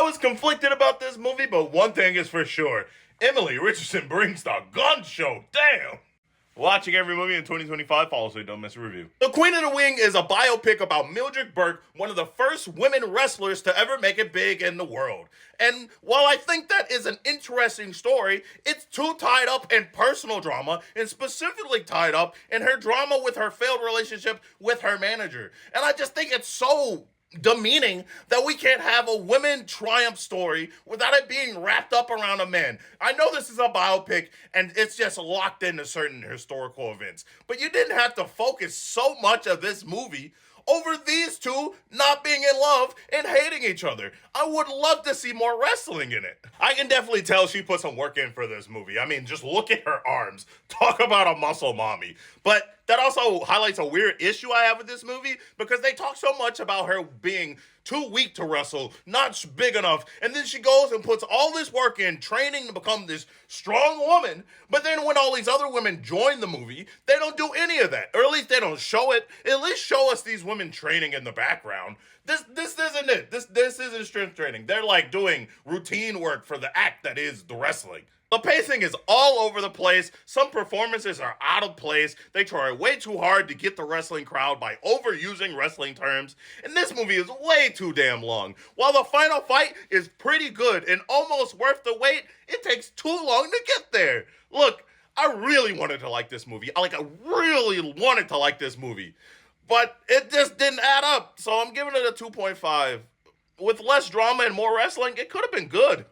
was conflicted about this movie, but one thing is for sure. Emily Richardson brings the gun show. Damn. Watching every movie in 2025 follows so you don't miss a review. The Queen of the Wing is a biopic about Mildred Burke, one of the first women wrestlers to ever make it big in the world. And while I think that is an interesting story, it's too tied up in personal drama, and specifically tied up in her drama with her failed relationship with her manager. And I just think it's so demeaning that we can't have a women triumph story without it being wrapped up around a man. I know this is a biopic and it's just locked into certain historical events, but you didn't have to focus so much of this movie over these two not being in love and hating each other. I would love to see more wrestling in it. I can definitely tell she put some work in for this movie. I mean, just look at her arms. Talk about a muscle mommy. But that also highlights a weird issue I have with this movie, because they talk so much about her being too weak to wrestle, not big enough, and then she goes and puts all this work in training to become this strong woman, but then when all these other women join the movie, they don't do any of that, or at least they don't show it. At least show us these women training in the background. This isn't it. This isn't strength training. They're like doing routine work for the act that is the wrestling. The pacing is all over the place. Some performances are out of place. They try way too hard to get the wrestling crowd by overusing wrestling terms. And this movie is way too damn long. While the final fight is pretty good and almost worth the wait, it takes too long to get there. Look, I really wanted to like this movie. I really wanted to like this movie. But it just didn't add up. So I'm giving it a 2.5. With less drama and more wrestling, it could have been good.